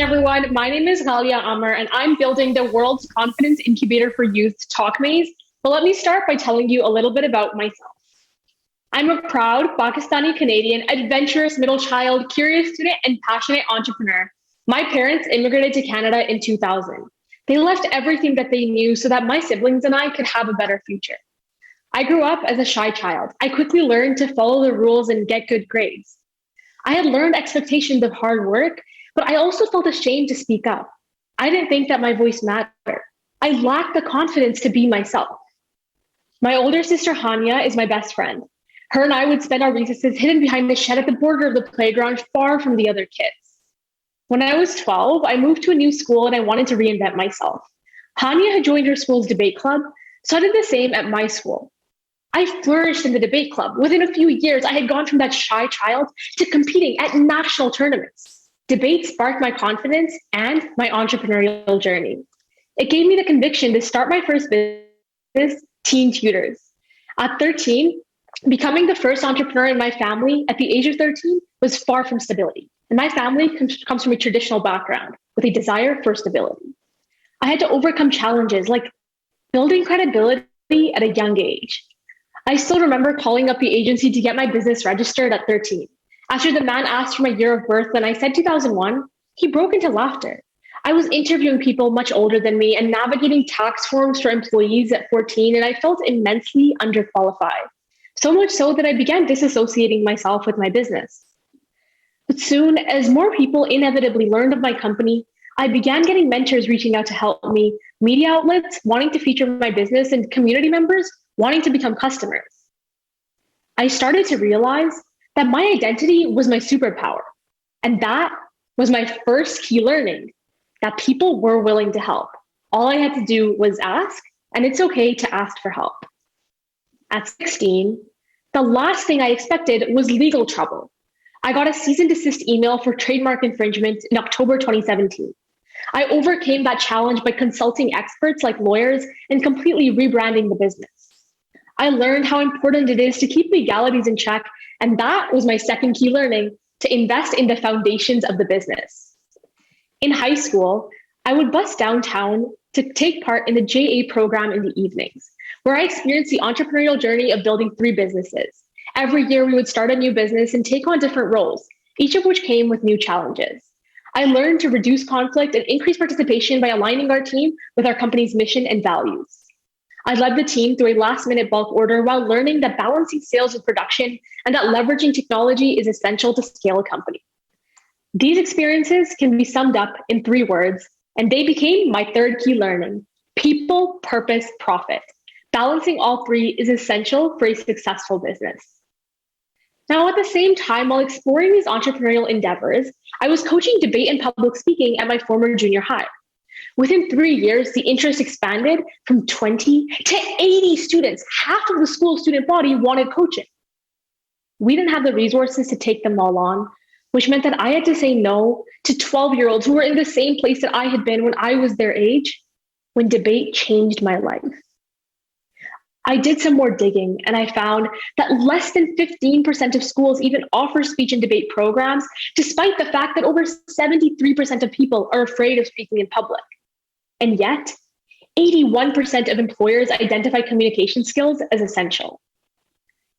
everyone. My name is Ghalia Aamer, and I'm building the world's confidence incubator for youth, TalkMaze. But let me start by telling you a little bit about myself. I'm a proud Pakistani Canadian, adventurous middle child, curious student, and passionate entrepreneur. My parents immigrated to Canada in 2000. They left everything that they knew so that my siblings and I could have a better future. I grew up as a shy child. I quickly learned to follow the rules and get good grades. I had learned expectations of hard work, but I also felt ashamed to speak up. I didn't think that my voice mattered. I lacked the confidence to be myself. My older sister, Hania, is my best friend. Her and I would spend our recesses hidden behind the shed at the border of the playground, far from the other kids. When I was 12, I moved to a new school and I wanted to reinvent myself. Hania had joined her school's debate club, so I did the same at my school. I flourished in the debate club. Within a few years, I had gone from that shy child to competing at national tournaments. Debate sparked my confidence and my entrepreneurial journey. It gave me the conviction to start my first business, Teen Tutors. At 13, becoming the first entrepreneur in my family at the age of 13 was far from stability. And my family comes from a traditional background with a desire for stability. I had to overcome challenges like building credibility at a young age. I still remember calling up the agency to get my business registered at 13. After the man asked for my year of birth and I said 2001, he broke into laughter. I was interviewing people much older than me and navigating tax forms for employees at 14, and I felt immensely underqualified. So much so that I began disassociating myself with my business. But soon, as more people inevitably learned of my company, I began getting mentors reaching out to help me, media outlets wanting to feature my business, and community members wanting to become customers. I started to realize that my identity was my superpower. And that was my first key learning, that people were willing to help. All I had to do was ask, and it's okay to ask for help. At 16, the last thing I expected was legal trouble. I got a cease and desist email for trademark infringement in October 2017. I overcame that challenge by consulting experts like lawyers and completely rebranding the business. I learned how important it is to keep legalities in check, and that was my second key learning, to invest in the foundations of the business. In high school, I would bus downtown to take part in the JA program in the evenings, where I experienced the entrepreneurial journey of building 3 businesses. Every year, we would start a new business and take on different roles, each of which came with new challenges. I learned to reduce conflict and increase participation by aligning our team with our company's mission and values. I led the team through a last-minute bulk order while learning that balancing sales with production and that leveraging technology is essential to scale a company. These experiences can be summed up in 3 words, and they became my third key learning: people, purpose, profit. Balancing all 3 is essential for a successful business. Now, at the same time, while exploring these entrepreneurial endeavors, I was coaching debate and public speaking at my former junior high. Within 3 years, the interest expanded from 20 to 80 students. Half of the school student body wanted coaching. We didn't have the resources to take them all on, which meant that I had to say no to 12-year-olds who were in the same place that I had been when I was their age, when debate changed my life. I did some more digging and I found that less than 15% of schools even offer speech and debate programs, despite the fact that over 73% of people are afraid of speaking in public. And yet, 81% of employers identify communication skills as essential.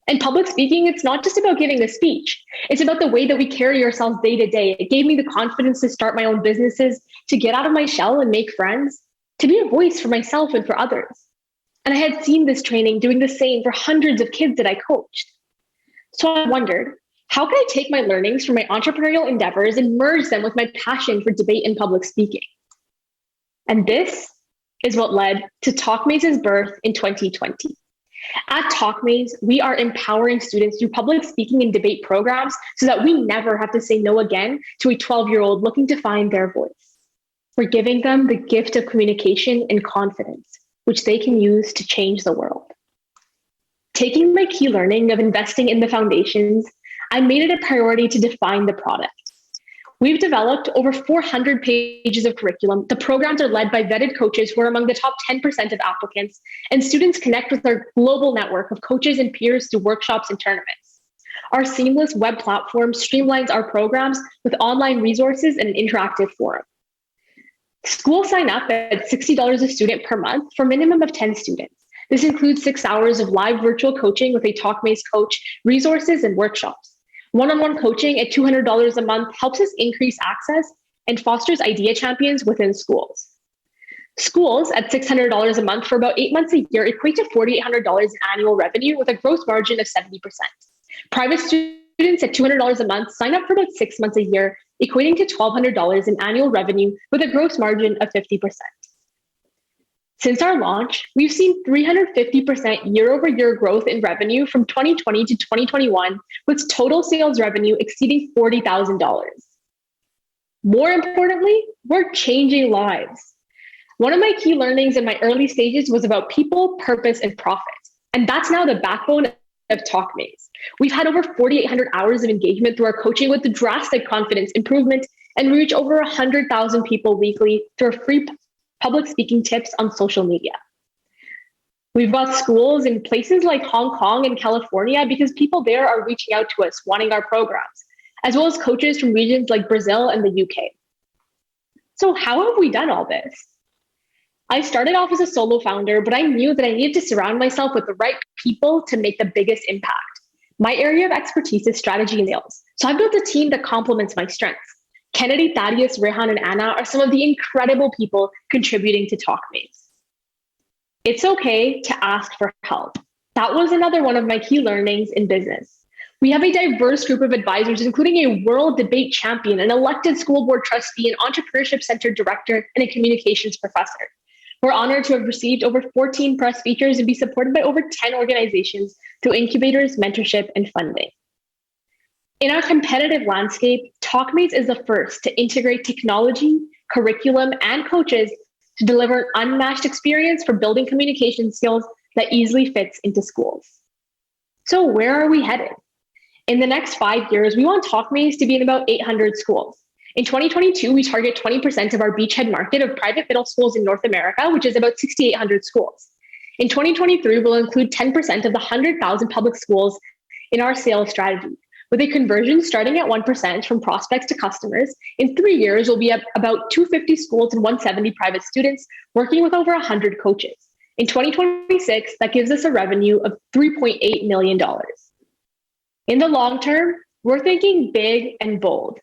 In public speaking, it's not just about giving a speech. It's about the way that we carry ourselves day to day. It gave me the confidence to start my own businesses, to get out of my shell and make friends, to be a voice for myself and for others. And I had seen this training doing the same for hundreds of kids that I coached. So I wondered, how can I take my learnings from my entrepreneurial endeavors and merge them with my passion for debate and public speaking? And this is what led to TalkMaze's birth in 2020. At TalkMaze, we are empowering students through public speaking and debate programs so that we never have to say no again to a 12-year-old looking to find their voice. We're giving them the gift of communication and confidence, which they can use to change the world. Taking my key learning of investing in the foundations, I made it a priority to define the product. We've developed over 400 pages of curriculum. The programs are led by vetted coaches who are among the top 10% of applicants, and students connect with our global network of coaches and peers through workshops and tournaments. Our seamless web platform streamlines our programs with online resources and an interactive forum. Schools sign up at $60 a student per month for a minimum of 10 students. This includes 6 hours of live virtual coaching with a TalkMaze coach, resources, and workshops. One-on-one coaching at $200 a month helps us increase access and fosters idea champions within schools. Schools at $600 a month for about 8 months a year equate to $4,800 in annual revenue with a gross margin of 70%. Private students at $200 a month sign up for about 6 months a year, equating to $1,200 in annual revenue with a gross margin of 50%. Since our launch, we've seen 350% year-over-year growth in revenue from 2020 to 2021, with total sales revenue exceeding $40,000. More importantly, we're changing lives. One of my key learnings in my early stages was about people, purpose, and profit. And that's now the backbone of TalkMaze. We've had over 4,800 hours of engagement through our coaching with drastic confidence improvement, and we reach over 100,000 people weekly through our free public speaking tips on social media. We've got schools in places like Hong Kong and California because people there are reaching out to us, wanting our programs, as well as coaches from regions like Brazil and the UK. So how have we done all this? I started off as a solo founder, but I knew that I needed to surround myself with the right people to make the biggest impact. My area of expertise is strategy and sales, so I built a team that complements my strengths. Kennedy, Thaddeus, Rehan, and Anna are some of the incredible people contributing to TalkMaze. It's okay to ask for help. That was another one of my key learnings in business. We have a diverse group of advisors, including a world debate champion, an elected school board trustee, an entrepreneurship-centered director, and a communications professor. We're honored to have received over 14 press features and be supported by over 10 organizations through incubators, mentorship, and funding. In our competitive landscape, TalkMaze is the first to integrate technology, curriculum, and coaches to deliver an unmatched experience for building communication skills that easily fits into schools. So where are we headed? In the next 5 years, we want TalkMaze to be in about 800 schools. In 2022, we target 20% of our beachhead market of private middle schools in North America, which is about 6,800 schools. In 2023, we'll include 10% of the 100,000 public schools in our sales strategy. With a conversion starting at 1% from prospects to customers, in 3 years, we'll be at about 250 schools and 170 private students, working with over 100 coaches. In 2026, that gives us a revenue of $3.8 million. In the long term, we're thinking big and bold.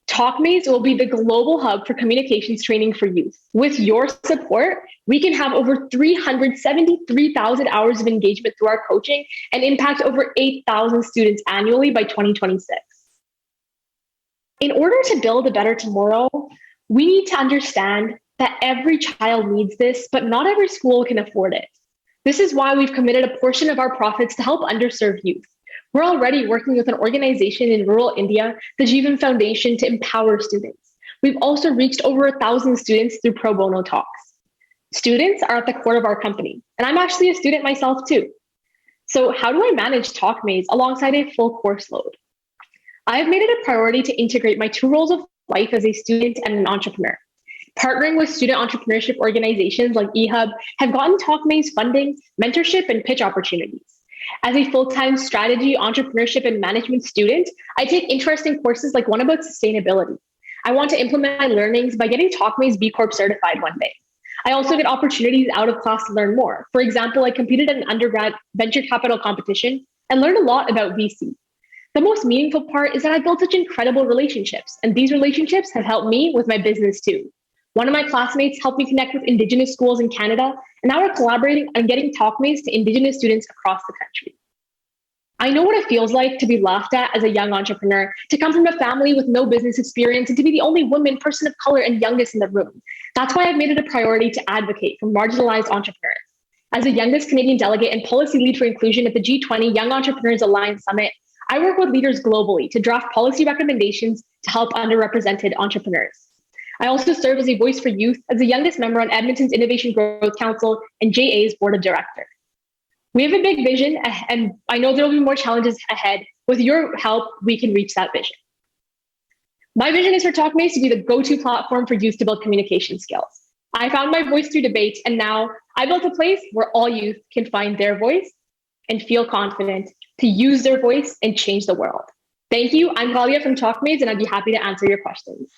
TalkMaze will be the global hub for communications training for youth. With your support, we can have over 373,000 hours of engagement through our coaching and impact over 8,000 students annually by 2026. In order to build a better tomorrow, we need to understand that every child needs this, but not every school can afford it. This is why we've committed a portion of our profits to help underserved youth. We're already working with an organization in rural India, the Jeevan Foundation, to empower students. We've also reached over 1,000 students through pro bono talks. Students are at the core of our company, and I'm actually a student myself too. So how do I manage TalkMaze alongside a full course load? I've made it a priority to integrate my 2 roles of life as a student and an entrepreneur. Partnering with student entrepreneurship organizations like eHub have gotten TalkMaze funding, mentorship, and pitch opportunities. As a full-time strategy, entrepreneurship, and management student, I take interesting courses like one about sustainability. I want to implement my learnings by getting TalkMaze B Corp certified one day. I also get opportunities out of class to learn more. For example, I competed in an undergrad venture capital competition and learned a lot about VC. The most meaningful part is that I built such incredible relationships, and these relationships have helped me with my business too. One of my classmates helped me connect with Indigenous schools in Canada, and now we're collaborating on getting TalkMaze to Indigenous students across the country. I know what it feels like to be laughed at as a young entrepreneur, to come from a family with no business experience, and to be the only woman, person of color, and youngest in the room. That's why I've made it a priority to advocate for marginalized entrepreneurs. As the youngest Canadian delegate and policy lead for inclusion at the G20 Young Entrepreneurs Alliance Summit, I work with leaders globally to draft policy recommendations to help underrepresented entrepreneurs. I also serve as a voice for youth as the youngest member on Edmonton's Innovation Growth Council and JA's Board of Directors. We have a big vision, and I know there will be more challenges ahead. With your help, we can reach that vision. My vision is for TalkMaze to be the go-to platform for youth to build communication skills. I found my voice through debate, and now I built a place where all youth can find their voice and feel confident to use their voice and change the world. Thank you. I'm Ghalia from TalkMaze, and I'd be happy to answer your questions.